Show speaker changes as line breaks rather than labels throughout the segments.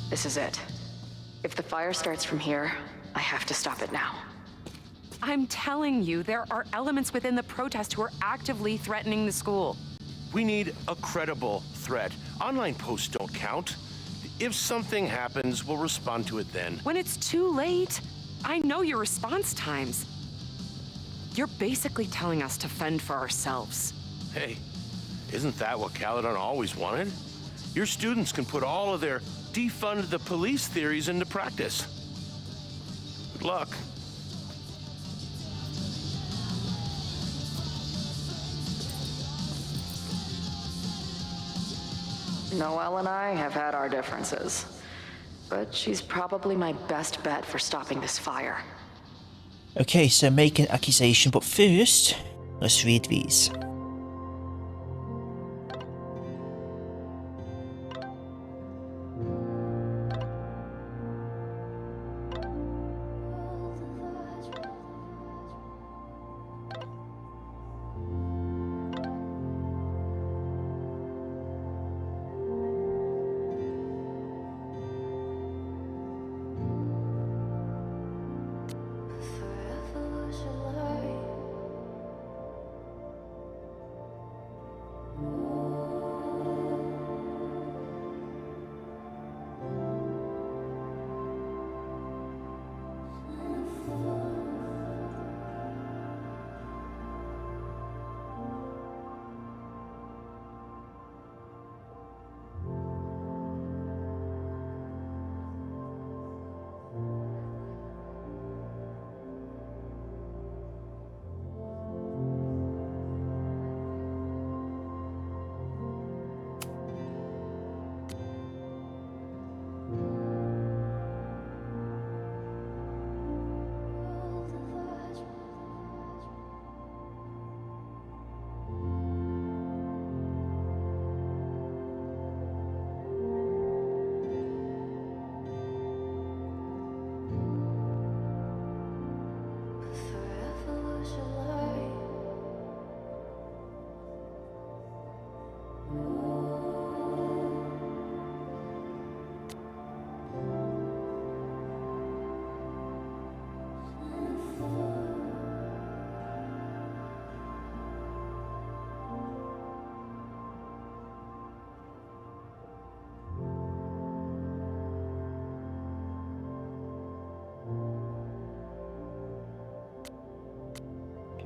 This is it. If the fire starts from here, I have to stop it now.
I'm telling you, there are elements within the protest who are actively threatening the school.
We need a credible threat. Online posts don't count. If something happens, we'll respond to it then.
When it's too late, I know your response times. You're basically telling us to fend for ourselves.
Hey, isn't that what Caledon always wanted? Your students can put all of their defund the police theories into practice. Good luck.
Noelle and I have had our differences, but she's probably my best bet for stopping this fire.
Okay, so make an accusation, but first, let's read these.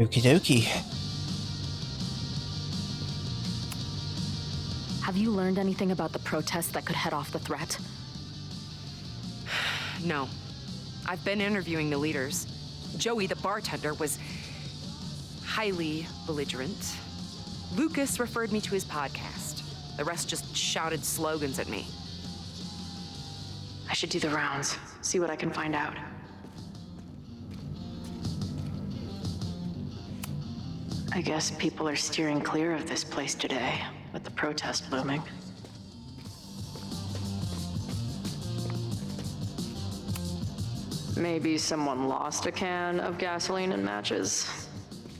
Okie dokie.
Have you learned anything about the protest that could head off the threat?
No. I've been interviewing the leaders. Joey, the bartender, was highly belligerent. Lucas referred me to his podcast. The rest just shouted slogans at me.
I should do the rounds, see what I can find out. I guess people are steering clear of this place today, with the protest looming. Maybe someone lost a can of gasoline and matches.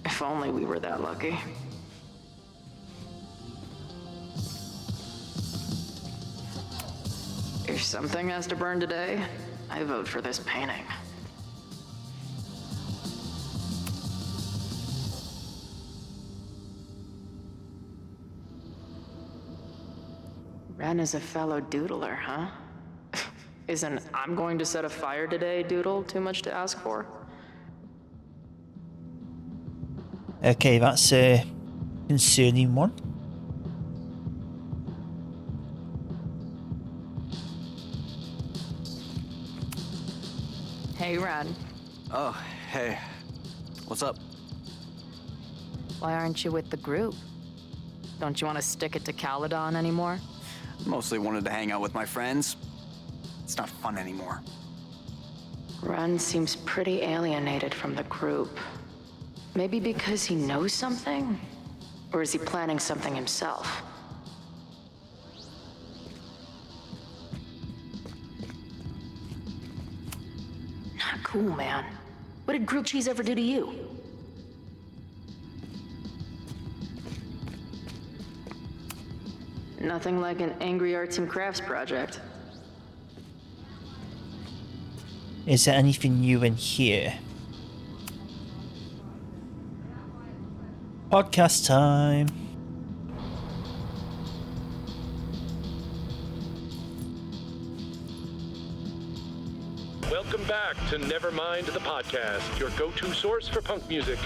If only we were that lucky. If something has to burn today, I vote for this painting. Ren is a fellow doodler, huh? Isn't "I'm going to set a fire today" doodle too much to ask for?
Okay, that's a concerning one.
Hey, Ren.
Oh, hey. What's up?
Why aren't you with the group? Don't you want to stick it to Caledon anymore?
Mostly wanted to hang out with my friends. It's not fun anymore.
Ren seems pretty alienated from the group. Maybe because he knows something? Or is he planning something himself? Not cool, man. What did grilled cheese ever do to you? Nothing like an angry arts and crafts project.
Is there anything new in here? Podcast time.
Welcome back to Nevermind the Podcast, your go-to source for punk music.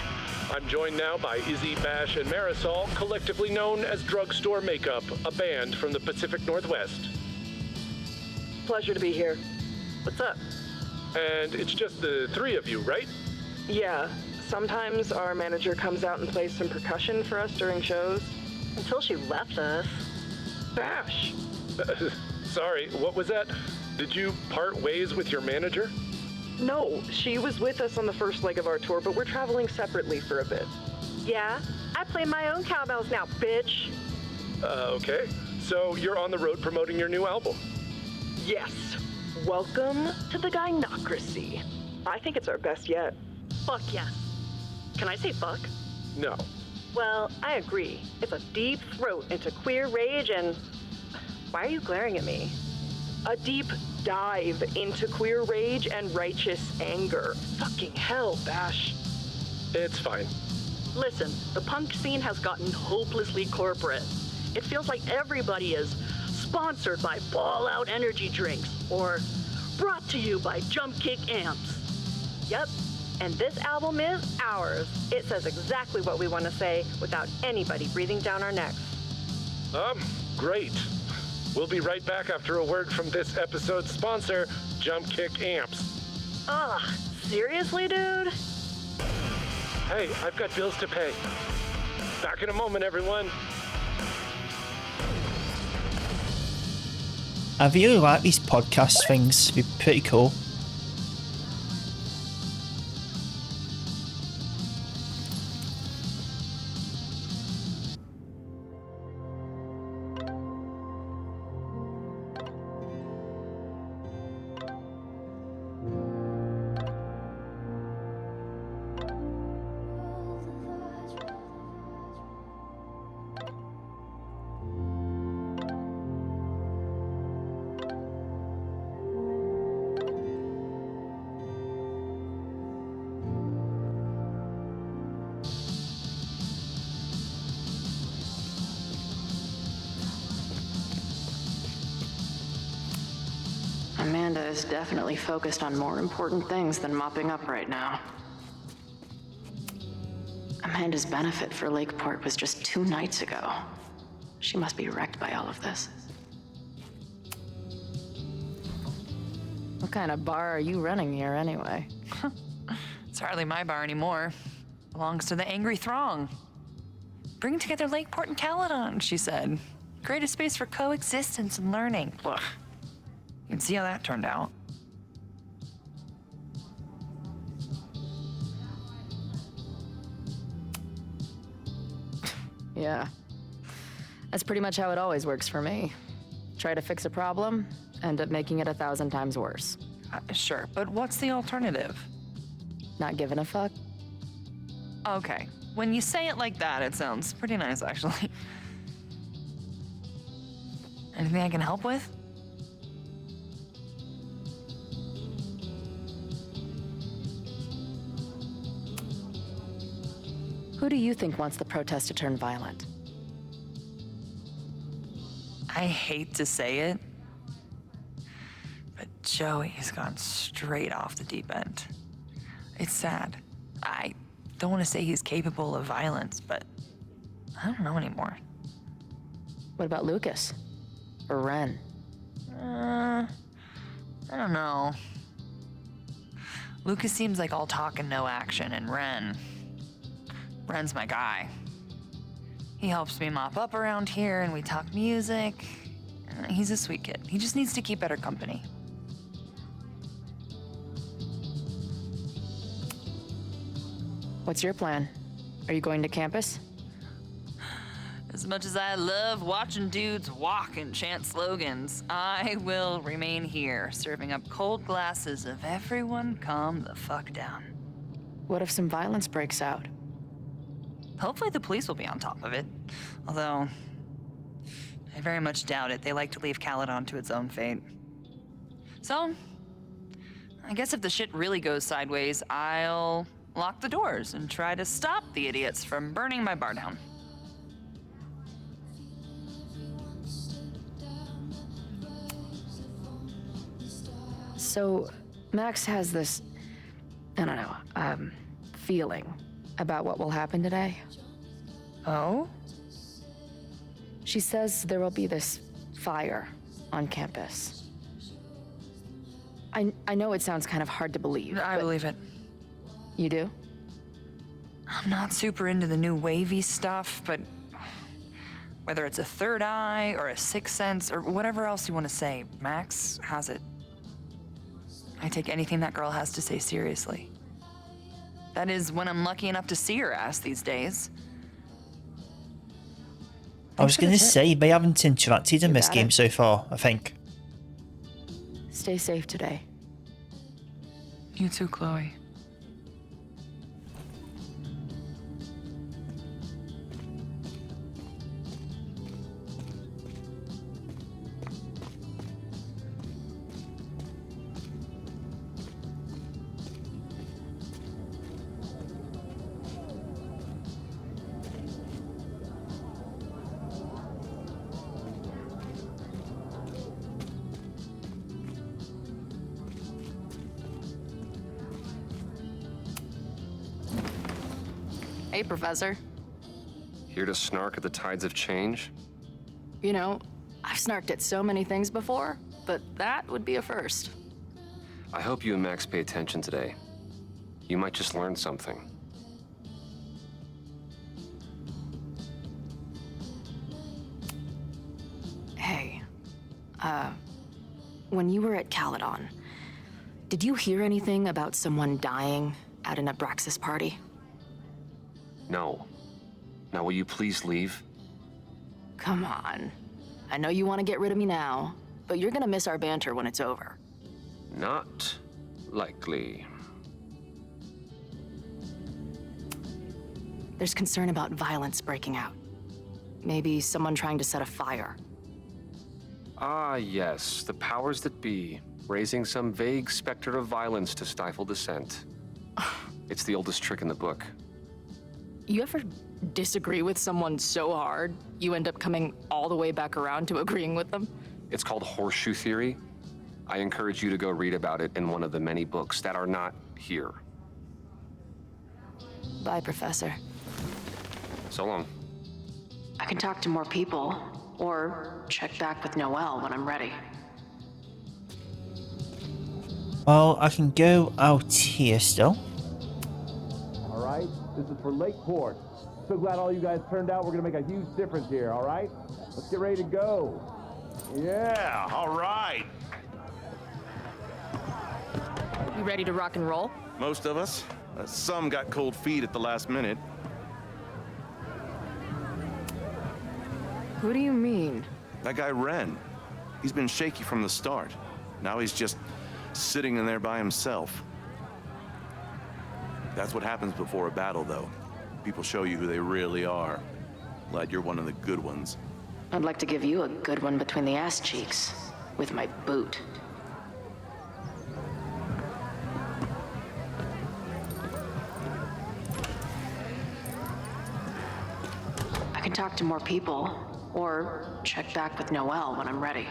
I'm joined now by Izzy, Bash, and Marisol, collectively known as Drugstore Makeup, a band from the Pacific Northwest.
Pleasure to be here. What's up?
And it's just the three of you, right?
Yeah, sometimes our manager comes out and plays some percussion for us during shows. Until she left us. Bash.
Sorry, what was that? Did you part ways with your manager?
No, she was with us on the first leg of our tour, but we're traveling separately for a bit.
Yeah, I play my own cowbells now, bitch.
Okay. So you're on the road promoting your new album?
Yes. Welcome to the Gynocracy. I think it's our best yet.
Fuck yes. Can I say fuck?
No.
Well, I agree. It's a deep throat into queer rage and... Why are you glaring at me?
A deep dive into queer rage and righteous anger. Fucking hell, Bash.
It's fine.
Listen, the punk scene has gotten hopelessly corporate. It feels like everybody is sponsored by Ball Out energy drinks or brought to you by Jump Kick amps. Yep, and this album is ours. It says exactly what we want to say without anybody breathing down our necks.
Great. We'll be right back after a word from this episode's sponsor, Jump Kick Amps.
Ugh, seriously, dude?
Hey, I've got bills to pay. Back in a moment, everyone.
I really like these podcast things. They're pretty cool.
Amanda is definitely focused on more important things than mopping up right now. Amanda's benefit for Lakeport was just 2 nights ago. She must be wrecked by all of this.
What kind of bar are you running here anyway?
It's hardly my bar anymore. Belongs to the Angry Throng. Bring together Lakeport and Caledon, she said. Create a space for coexistence and learning. Ugh. You can see how that turned out.
Yeah. That's pretty much how it always works for me. Try to fix a problem, end up making it 1,000 times worse.
Sure, but what's the alternative?
Not giving a fuck?
Okay, when you say it like that, it sounds pretty nice, actually. Anything I can help with?
Who do you think wants the protest to turn violent?
I hate to say it, but Joey has gone straight off the deep end. It's sad. I don't want to say he's capable of violence, but I don't know anymore.
What about Lucas? Or Ren?
I don't know. Lucas seems like all talk and no action, and Ren's my guy. He helps me mop up around here, and we talk music. He's a sweet kid. He just needs to keep better company.
What's your plan? Are you going to campus?
As much as I love watching dudes walk and chant slogans, I will remain here, serving up cold glasses of everyone calm the fuck down.
What if some violence breaks out?
Hopefully the police will be on top of it. Although, I very much doubt it. They like to leave Caledon to its own fate. So,
I guess if the shit really goes sideways, I'll lock the doors and try to stop the idiots from burning my bar down.
So, Max has this, I don't know, feeling about what will happen today.
Oh?
She says there will be this fire on campus. I know it sounds kind of hard to believe.
I believe it.
You do?
I'm not super into the new wavy stuff, but whether it's a third eye or a sixth sense or whatever else you want to say, Max has it. I take anything that girl has to say seriously. That is, when I'm lucky enough to see her ass these days.
I was going to say, they haven't interacted in this
got
game
it.
so far, I think.
Stay safe today.
You too, Chloe.
Hey, Professor.
Here to snark at the tides of change?
You know, I've snarked at so many things before, but that would be a first.
I hope you and Max pay attention today. You might just learn something.
Hey, when you were at Caledon, did you hear anything about someone dying at an Abraxas party?
No. Now will you please leave?
Come on. I know you want to get rid of me now, but you're gonna miss our banter when it's over.
Not likely.
There's concern about violence breaking out. Maybe someone trying to set a fire.
Ah, yes, the powers that be, raising some vague specter of violence to stifle dissent. It's the oldest trick in the book.
You ever disagree with someone so hard, you end up coming all the way back around to agreeing with them?
It's called horseshoe theory. I encourage you to go read about it in one of the many books that are not here.
Bye, Professor.
So long.
I can talk to more people, or check back with Noelle when I'm ready.
Well, I can go out here still.
All right, this is for Lakeport. So glad all you guys turned out. We're gonna make a huge difference here, all right? Let's get ready to go.
Yeah, all right.
You ready to rock and roll?
Most of us. Some got cold feet at the last minute.
Who do you mean?
That guy Ren. He's been shaky from the start. Now he's just sitting in there by himself. That's what happens before a battle, though. People show you who they really are. Glad you're one of the good ones.
I'd like to give you a good one between the ass cheeks with my boot. I can talk to more people, or check back with Noelle when I'm ready.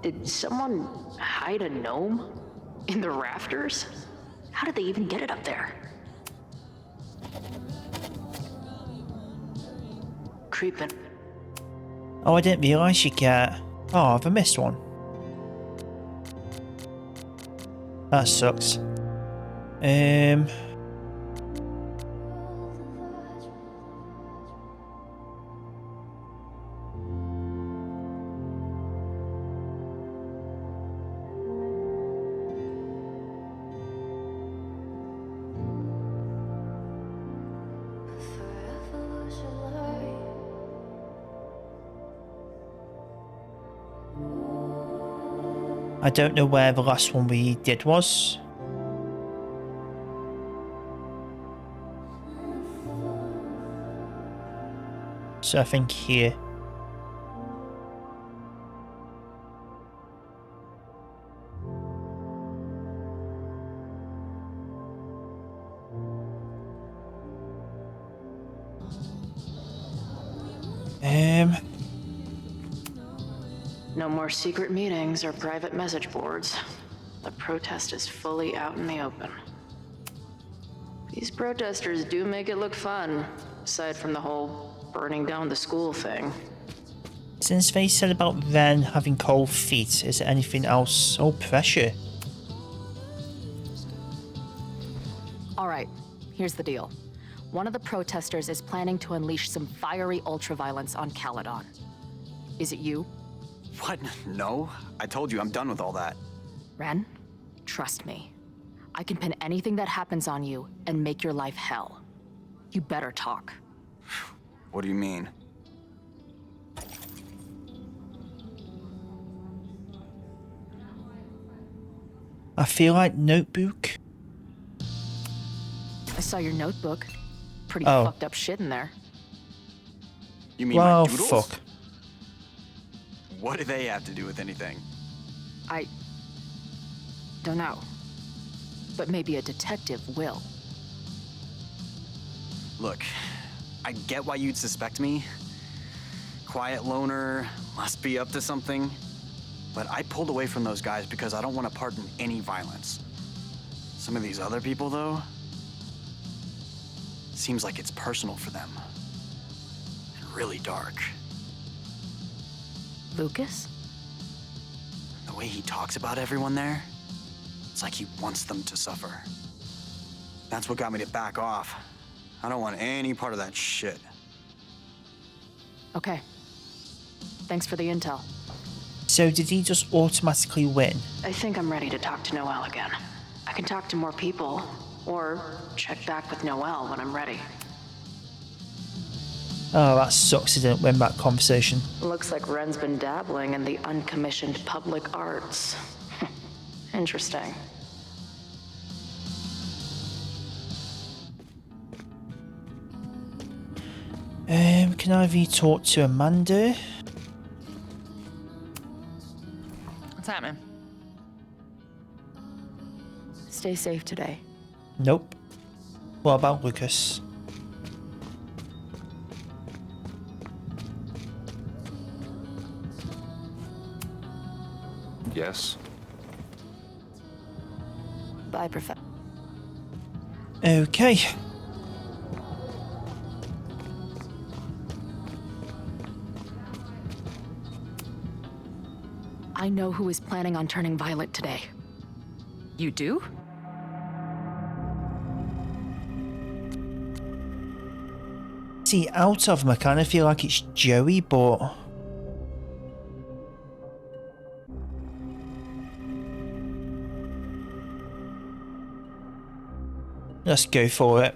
Did someone hide a gnome in the rafters? How did they even get it up there? Creeping.
Oh, I didn't realise you get... Oh, I've missed one. That sucks. I don't know where the last one we did was. So I think here.
No more secret meetings or private message boards. The protest is fully out in the open. These protesters do make it look fun, aside from the whole burning down the school thing.
Since they said about Ren having cold feet, is there anything else? Oh, pressure.
All right, here's the deal. One of the protesters is planning to unleash some fiery ultraviolence on Caledon. Is it you?
What? No. I told you I'm done with all that.
Ren, trust me. I can pin anything that happens on you and make your life hell. You better talk.
What do you mean?
I feel like notebook.
I saw your notebook. Pretty
Oh.
fucked up shit in there.
You mean
Well,
my doodles?
fuck.
What do they have to do with anything?
I don't know. But maybe a detective will.
Look, I get why you'd suspect me. Quiet loner, must be up to something. But I pulled away from those guys because I don't want to part in any violence. Some of these other people, though, seems like it's personal for them. And really dark.
Lucas?
The way he talks about everyone there, it's like he wants them to suffer. That's what got me to back off. I don't want any part of that shit.
Okay. Thanks for the intel.
So did he just automatically win?
I think I'm ready to talk to Noelle again. I can talk to more people, or check back with Noelle when I'm ready.
Oh, that sucks he didn't win that conversation.
Looks like Ren's been dabbling in the uncommissioned public arts. Interesting.
Can I re-talk to Amanda?
What's happening?
Stay safe today.
Nope. What about Lucas?
Yes.
Bye, Professor.
Okay.
I know who is planning on turning violent today.
You do?
See, out of him, I kind of feel like it's Joey, but... Let's go for it.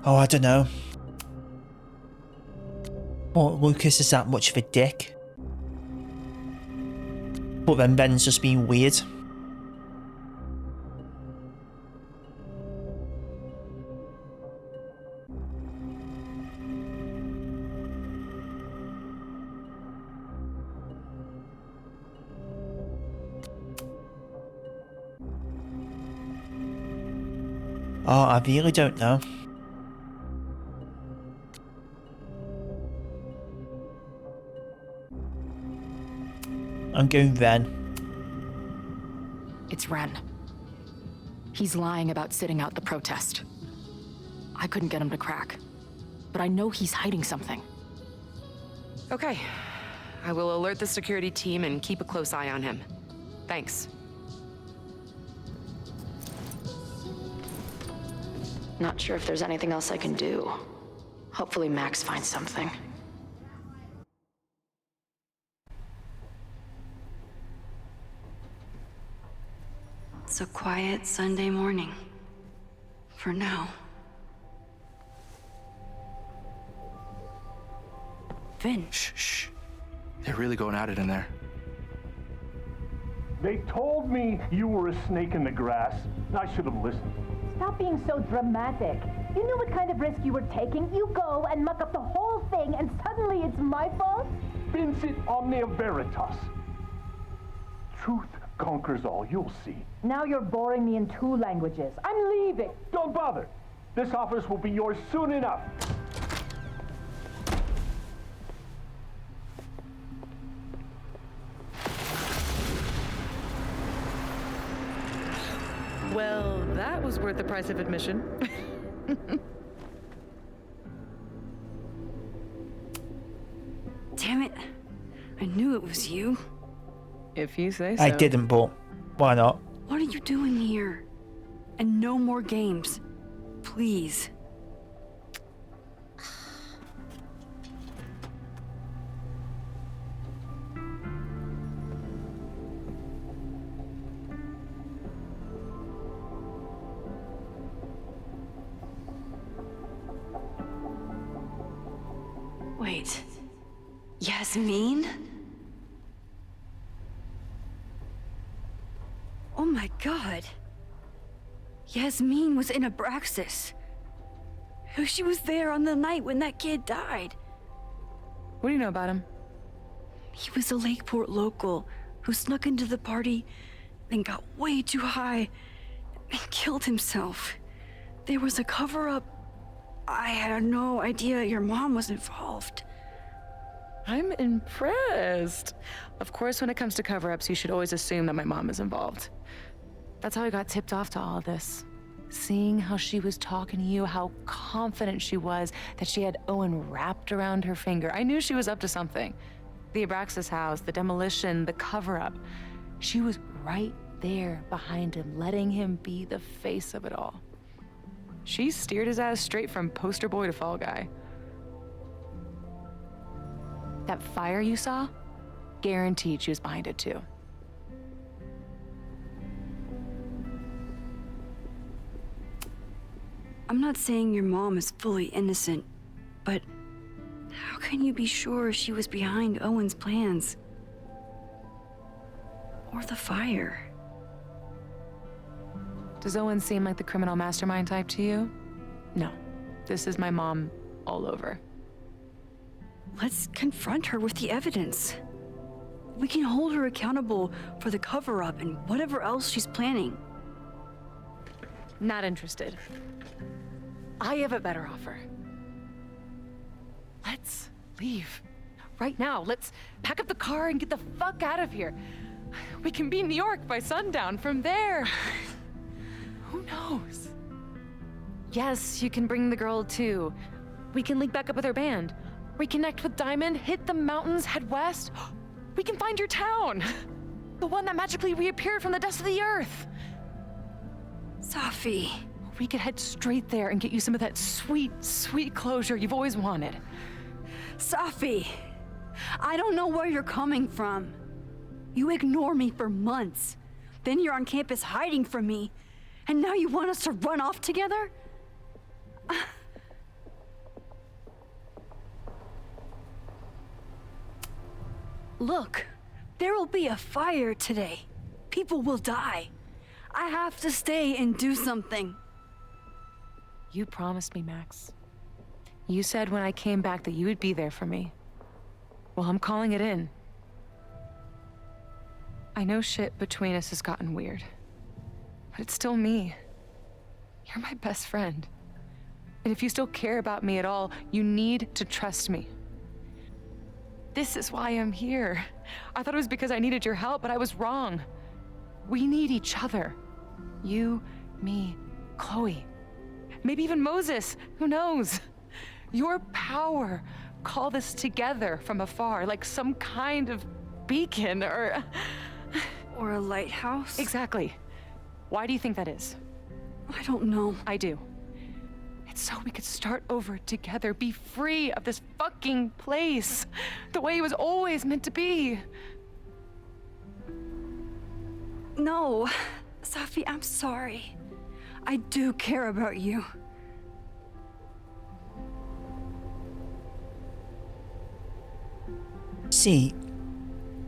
Oh, I don't know. Well, Lucas is that much of a dick. But then Ben's just being weird. Oh, I really don't know. I'm going Ren.
It's Ren. He's lying about sitting out the protest. I couldn't get him to crack, but I know he's hiding something.
Okay. I will alert the security team and keep a close eye on him. Thanks.
Not sure if there's anything else I can do. Hopefully Max finds something.
It's a quiet Sunday morning. For now. Vin.
Shh. They're really going at it in there.
They told me you were a snake in the grass. I should have listened.
Stop being so dramatic. You knew what kind of risk you were taking. You go and muck up the whole thing, and suddenly it's my fault?
Vincit omnia veritas. Truth
conquers all. You'll see.
Now you're boring me in 2 languages. I'm leaving.
Don't bother. This office will be yours soon enough.
Well, that was worth the price of admission.
Damn it. I knew it was you.
If you say so.
I didn't, but why not?
What are you doing here? And no more games. Please. Wait. Yasmin? Oh my god. Yasmin was in Abraxas. She was there on the night when that kid died.
What do you know about him?
He was a Lakeport local who snuck into the party, then got way too high and killed himself. There was a cover-up. I had no idea your mom was involved.
I'm impressed. Of course, when it comes to cover-ups, you should always assume that my mom is involved. That's how I got tipped off to all of this. Seeing how she was talking to you, how confident she was that she had Owen wrapped around her finger. I knew she was up to something. The Abraxas house, the demolition, the cover-up. She was right there behind him, letting him be the face of it all. She steered his ass straight from poster boy to fall guy. That fire you saw? Guaranteed she was behind it too.
I'm not saying your mom is fully innocent, but how can you be sure she was behind Owen's plans? Or the fire?
Does Owen seem like the criminal mastermind type to you? No. This is my mom all over.
Let's confront her with the evidence. We can hold her accountable for the cover-up and whatever else she's planning.
Not interested. I have a better offer. Let's leave. Right now. Let's pack up the car and get the fuck out of here. We can be in New York by sundown. From there, who knows? Yes, you can bring the girl too. We can link back up with our band. Reconnect with Diamond, hit the mountains, head west. We can find your town. The one that magically reappeared from the dust of the earth.
Safi.
We could head straight there and get you some of that sweet, sweet closure you've always wanted.
Safi, I don't know where you're coming from. You ignore me for months. Then you're on campus hiding from me. And now you want us to run off together? Look, there will be a fire today. People will die. I have to stay and do something.
You promised me, Max. You said when I came back that you would be there for me. Well, I'm calling it in. I know shit between us has gotten weird, but it's still me. You're my best friend. And if you still care about me at all, you need to trust me. This is why I'm here. I thought it was because I needed your help, but I was wrong. We need each other. You, me, Chloe. Maybe even Moses, who knows? Your power called us together from afar, like some kind of beacon or
a lighthouse?
Exactly. Why do you think that is?
I don't know.
I do. It's so we could start over together, be free of this fucking place, the way it was always meant to be.
No, Safi, I'm sorry. I do care about you.
See,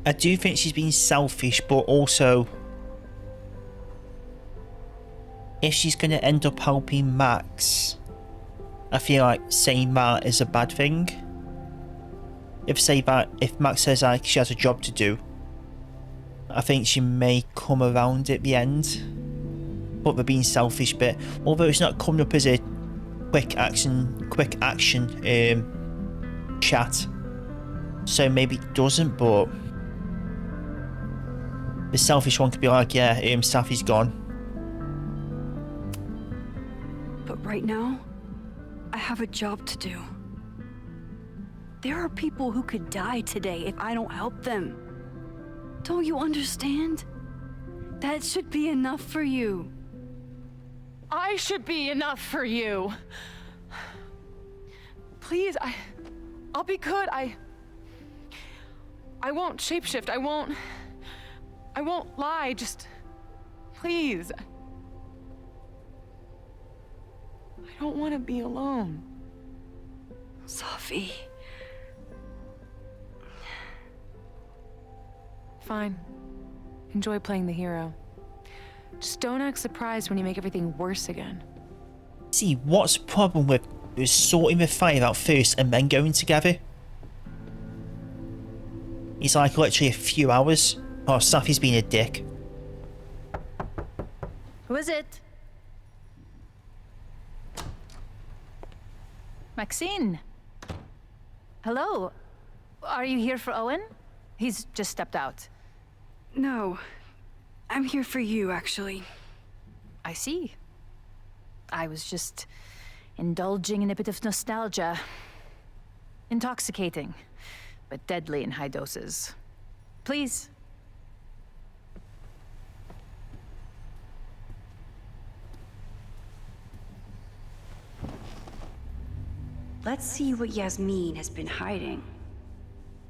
I do think she's being selfish, but also if she's going to end up helping Max, I feel like saying that is a bad thing. If Max says like she has a job to do, I think she may come around at the end. But they're being selfish bit. Although it's not coming up as a quick action chat. So maybe it doesn't, but the selfish one could be like, yeah, Safi's gone.
But right now, I have a job to do. There are people who could die today if I don't help them. Don't you understand? That should be enough for you.
I should be enough for you. Please, I'll be good. I won't shapeshift. I won't lie. Just please. I don't want to be alone.
Safi.
Fine. Enjoy playing the hero. Just don't act surprised when you make everything worse again.
See, what's the problem with sorting the fire out first and then going together? It's like literally a few hours. Oh, Safi's being a dick.
Who is it? Maxine. Hello. Are you here for Owen? He's just stepped out.
No. I'm here for you, actually.
I see. I was just indulging in a bit of nostalgia. Intoxicating, but deadly in high doses. Please.
Let's see what Yasmin has been hiding.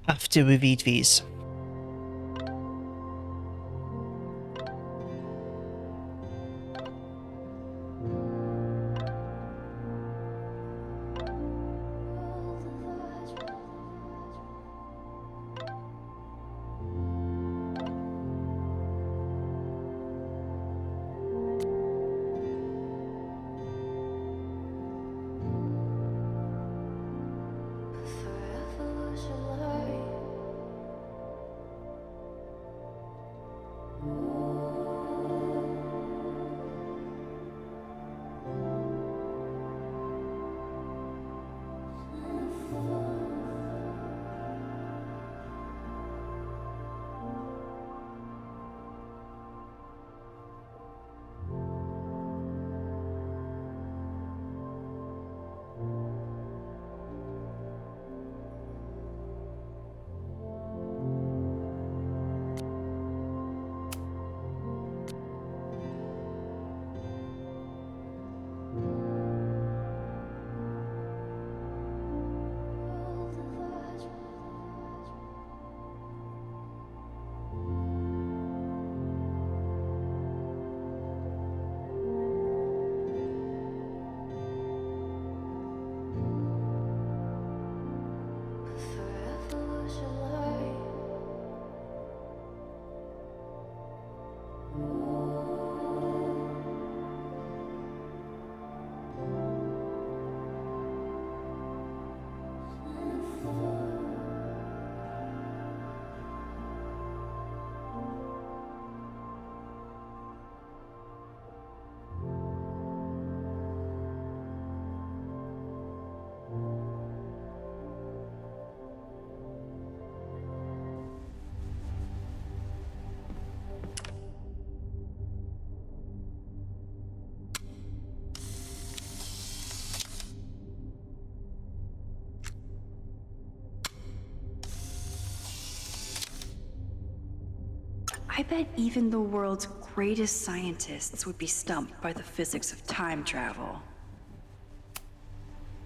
After we read these.
I bet even the world's greatest scientists would be stumped by the physics of time travel.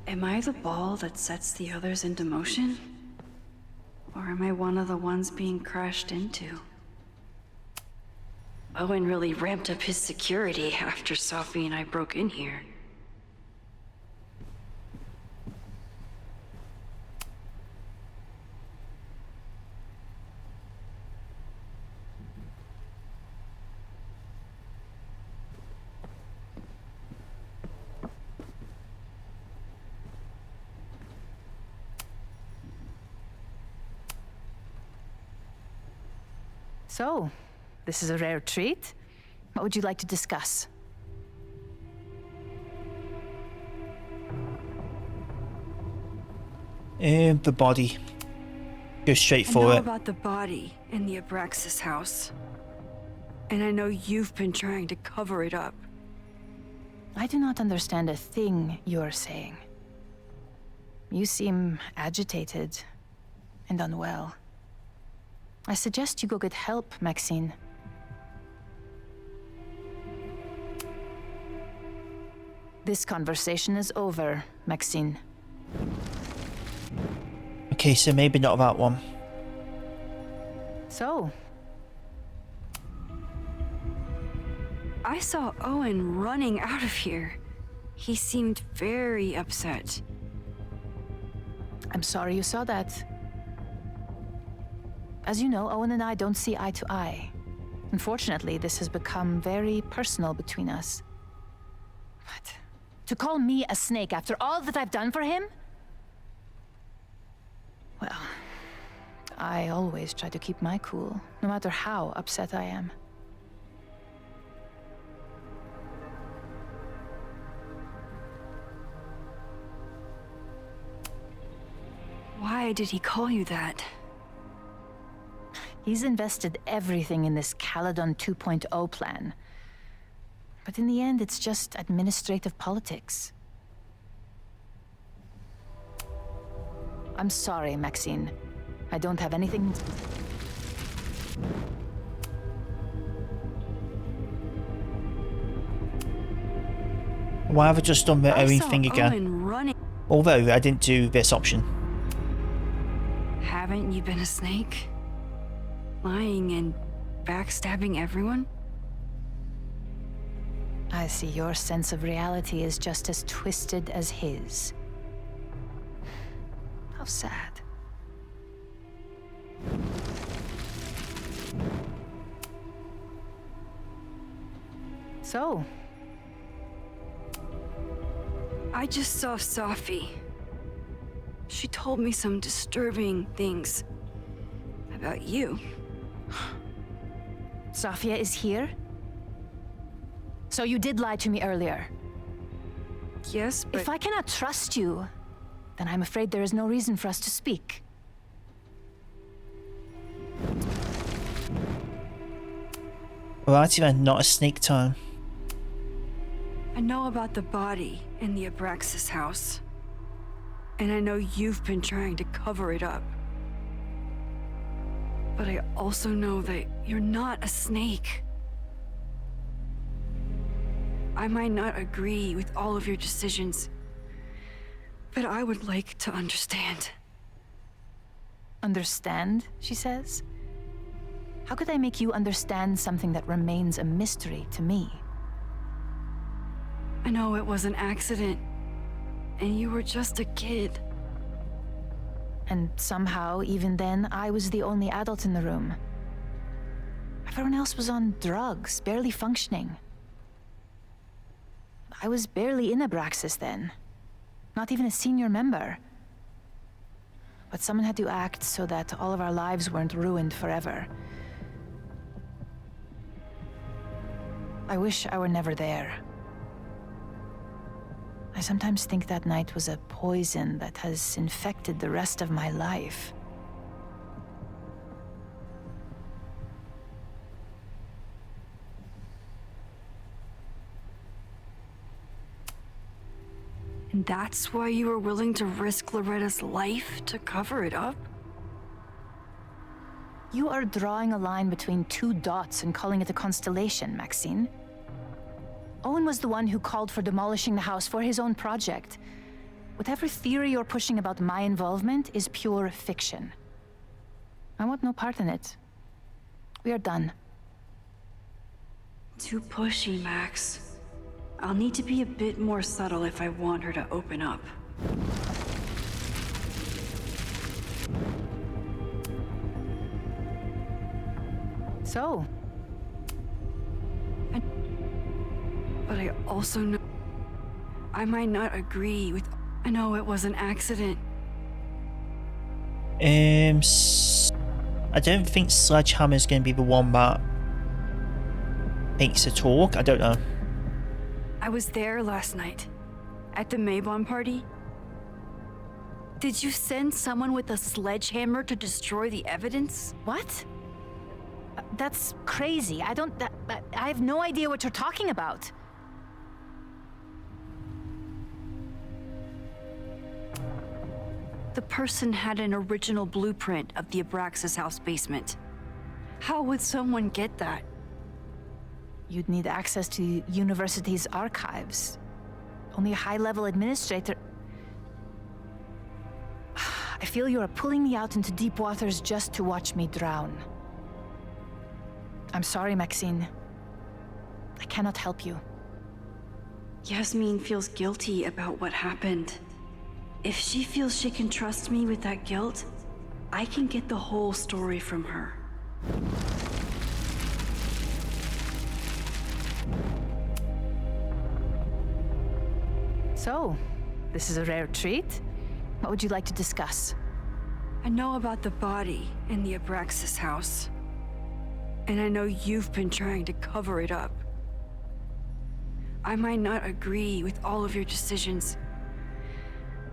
Am I the ball that sets the others into motion? Or am I one of the ones being crashed into? Owen really ramped up his security after Safi and I broke in here.
So, this is a rare treat. What would you like to discuss?
The body. Go straight
I
for
know
it.
about the body in the Abraxas house. And I know you've been trying to cover it up.
I do not understand a thing you're saying. You seem agitated and unwell. I suggest you go get help, Maxine. This conversation is over, Maxine.
Okay, so maybe not that one.
So,
I saw Owen running out of here. He seemed very upset.
I'm sorry you saw that. As you know, Owen and I don't see eye to eye. Unfortunately, this has become very personal between us. But to call me a snake after all that I've done for him? Well, I always try to keep my cool, no matter how upset I am.
Why did he call you that?
He's invested everything in this Caledon 2.0 plan. But in the end, it's just administrative politics. I'm sorry, Maxine. I don't have anything...
Why have I just done the Owen thing again?
Owen running.
Although I didn't do this option.
Haven't you been a snake? Lying and backstabbing everyone?
I see your sense of reality is just as twisted as his. How sad. So,
I just saw Safi. She told me some disturbing things about you.
Safia is here? So you did lie to me earlier?
Yes, but...
If I cannot trust you, then I'm afraid there is no reason for us to speak.
Alrighty then, not a snake time.
I know about the body in the Abraxas house. And I know you've been trying to cover it up. But I also know that you're not a snake. I might not agree with all of your decisions, but I would like to understand.
Understand, she says? How could I make you understand something that remains a mystery to me?
I know it was an accident, and you were just a kid.
And somehow, even then, I was the only adult in the room. Everyone else was on drugs, barely functioning. I was barely in Abraxas then. Not even a senior member. But someone had to act so that all of our lives weren't ruined forever. I wish I were never there. I sometimes think that night was a poison that has infected the rest of my life.
And that's why you were willing to risk Loretta's life to cover it up?
You are drawing a line between two dots and calling it a constellation, Maxine. Owen was the one who called for demolishing the house for his own project. Whatever theory you're pushing about my involvement is pure fiction. I want no part in it. We are done.
Too pushy, Max. I'll need to be a bit more subtle if I want her to open up.
So?
But I also know... I might not agree with... I know it was an accident.
I don't think Sledgehammer's going to be the one that makes a talk. I don't know.
I was there last night, at the Maybon party. Did you send someone with a sledgehammer to destroy the evidence?
What? That's crazy. I have no idea what you're talking about.
The person had an original blueprint of the Abraxas house basement. How would someone get that?
You'd need access to the university's archives. Only a high-level administrator... I feel you are pulling me out into deep waters just to watch me drown. I'm sorry, Maxine. I cannot help you.
Yasmin feels guilty about what happened. If she feels she can trust me with that guilt, I can get the whole story from her.
So, this is a rare treat. What would you like to discuss?
I know about the body in the Abraxas house. And I know you've been trying to cover it up. I might not agree with all of your decisions,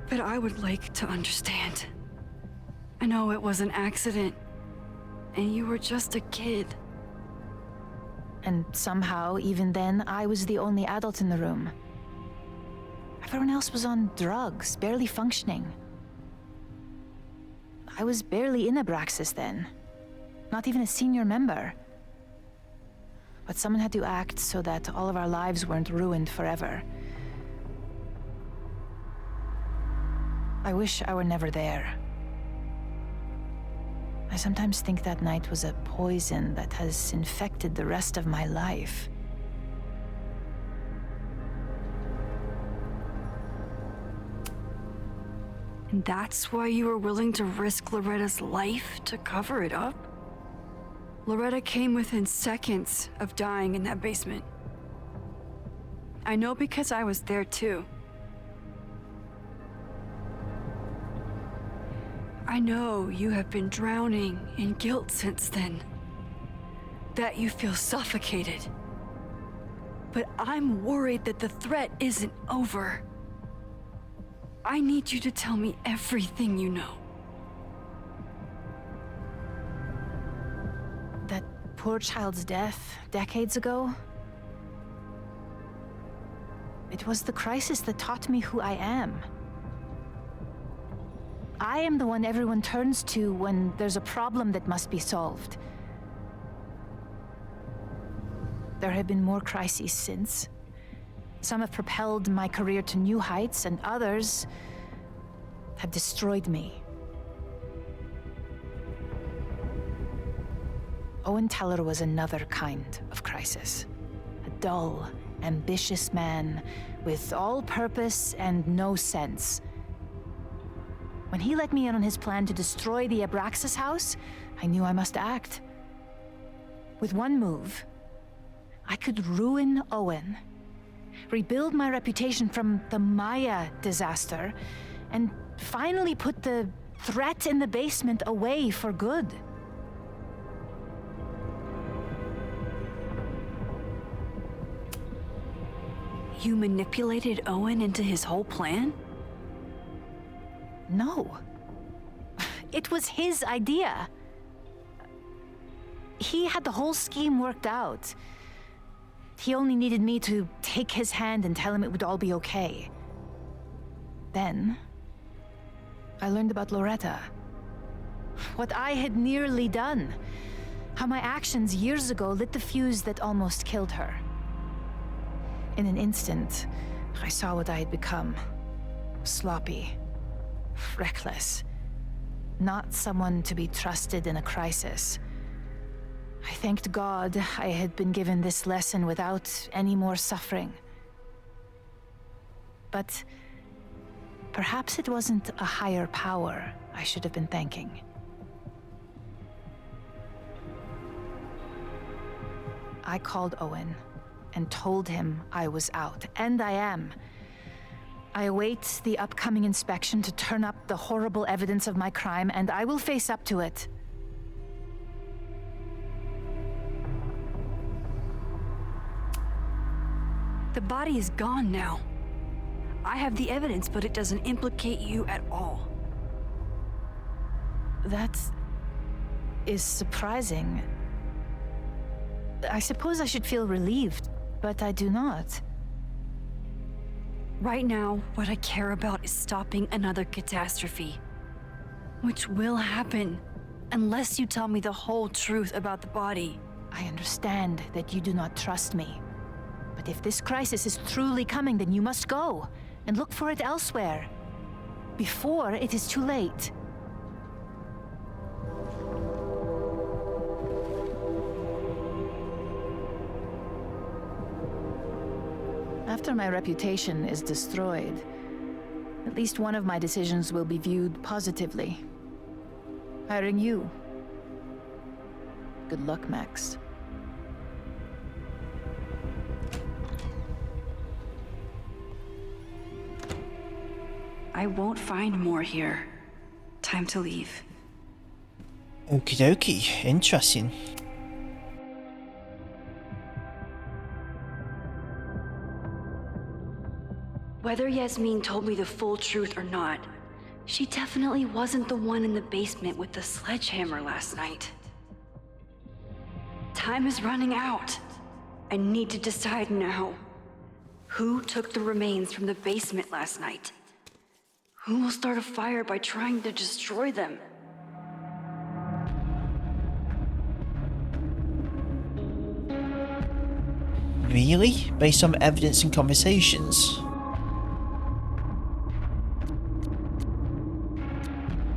but I would like to understand. I know it was an accident, and you were just a kid.
And somehow, even then, I was the only adult in the room. Everyone else was on drugs, barely functioning. I was barely in Abraxas then. Not even a senior member. But someone had to act so that all of our lives weren't ruined forever. I wish I were never there. I sometimes think that night was a poison that has infected the rest of my life.
And that's why you were willing to risk Loretta's life to cover it up? Loretta came within seconds of dying in that basement. I know because I was there too. I know you have been drowning in guilt since then. That you feel suffocated. But I'm worried that the threat isn't over. I need you to tell me everything you know.
That poor child's death decades ago? It was the crisis that taught me who I am. I am the one everyone turns to when there's a problem that must be solved. There have been more crises since. Some have propelled my career to new heights, and others have destroyed me. Owen Teller was another kind of crisis. A dull, ambitious man with all purpose and no sense. When he let me in on his plan to destroy the Abraxas house, I knew I must act. With one move, I could ruin Owen, rebuild my reputation from the Maya disaster, and finally put the threat in the basement away for good.
You manipulated Owen into his whole plan?
No. It was his idea. He had the whole scheme worked out. He only needed me to take his hand and tell him it would all be okay. Then, I learned about Loretta. What I had nearly done. How my actions years ago lit the fuse that almost killed her. In an instant, I saw what I had become. Sloppy. Reckless. Not someone to be trusted in a crisis. I thanked God I had been given this lesson without any more suffering. But perhaps it wasn't a higher power I should have been thanking. I called Owen and told him I was out, and I am. I await the upcoming inspection to turn up the horrible evidence of my crime, and I will face up to it.
body is gone now. I have the evidence, but it doesn't implicate you at all.
That is surprising. I suppose I should feel relieved, but I do not.
Right now, what I care about is stopping another catastrophe. Which will happen, unless you tell me the whole truth about the body.
I understand that you do not trust me. But if this crisis is truly coming, then you must go and look for it elsewhere. Before it is too late. After my reputation is destroyed, at least one of my decisions will be viewed positively. Hiring you. Good luck, Max.
I won't find more here. Time to leave.
Okie dokie, interesting.
Whether Yasmin told me the full truth or not, she definitely wasn't the one in the basement with the sledgehammer last night. Time is running out. I need to decide now. Who took the remains from the basement last night? Who will start a fire by trying to destroy them?
Really? Based on evidence and conversations?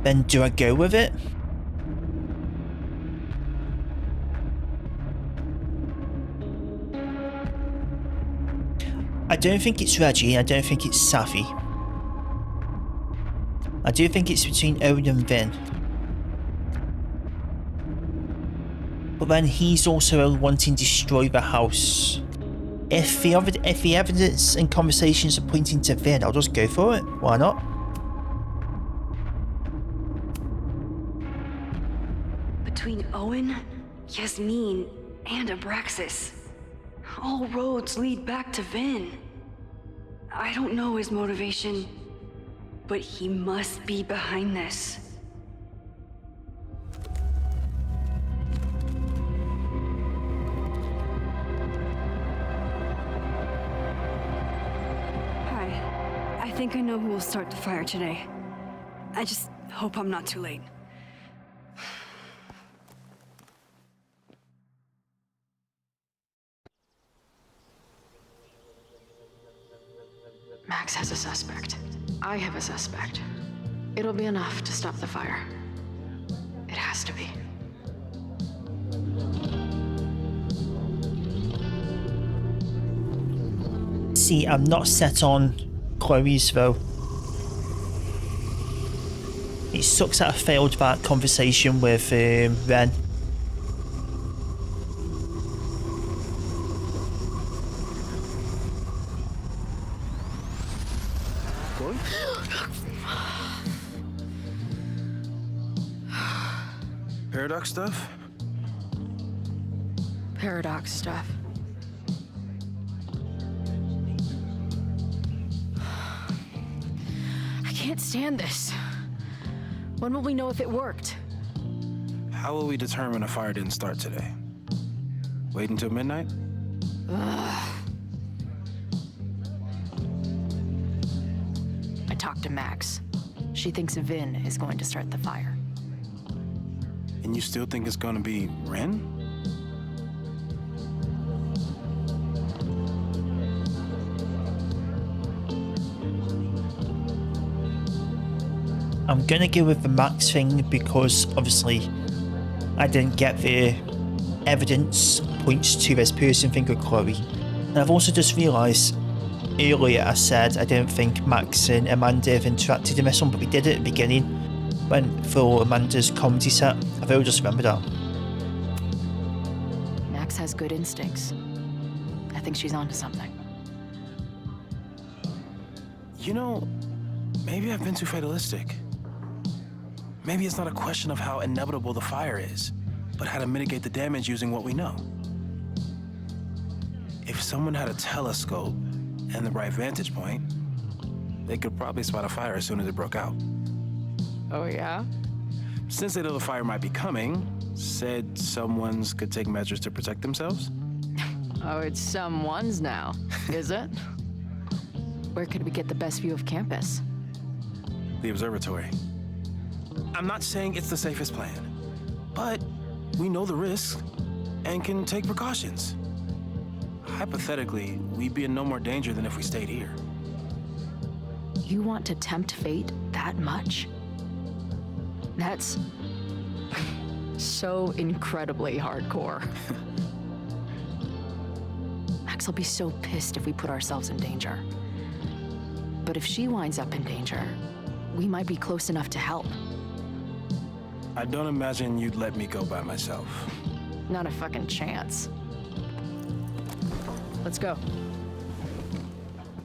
Then do I go with it? I don't think it's Reggie, I don't think it's Safi. I do think it's between Owen and Vin. But then he's also wanting to destroy the house. If the evidence and conversations are pointing to Vin, I'll just go for it. Why not?
Between Owen, Yasmin, and Abraxas, all roads lead back to Vin. I don't know his motivation, but he must be behind this. Hi. I think I know who will start the fire today. I just hope I'm not too late.
Max has a suspect. I have a suspect. It'll be enough to stop the fire. It has to be.
See, I'm not set on Chloe's though. It sucks that I failed that conversation with Ren.
Paradox stuff?
Paradox stuff. I can't stand this. When will we know if it worked?
How will we determine a fire didn't start today? Wait until midnight?
Ugh.
I talked to Max. She thinks Vin is going to start the fire.
And you still think it's gonna be Ren?
I'm gonna go with the Max thing because obviously I didn't get the evidence points to this person thing with Chloe. And I've also just realised earlier I said I don't think Max and Amanda have interacted in this one, but we did it at the beginning when for Amanda's comedy set. I've only just remembered that.
Max has good instincts. I think she's onto something.
You know, maybe I've been too fatalistic. Maybe it's not a question of how inevitable the fire is, but how to mitigate the damage using what we know. If someone had a telescope and the right vantage point, they could probably spot a fire as soon as it broke out.
Oh, yeah?
Since they know the fire might be coming, said someone's could take measures to protect themselves?
Oh, it's someone's now, is it? Where could we get the best view of campus?
The observatory. I'm not saying it's the safest plan, but we know the risks and can take precautions. Hypothetically, we'd be in no more danger than if we stayed here.
You want to tempt fate that much? That's so incredibly hardcore. Max will be so pissed if we put ourselves in danger. But if she winds up in danger, we might be close enough to help.
I don't imagine you'd let me go by myself.
Not a fucking chance. Let's go.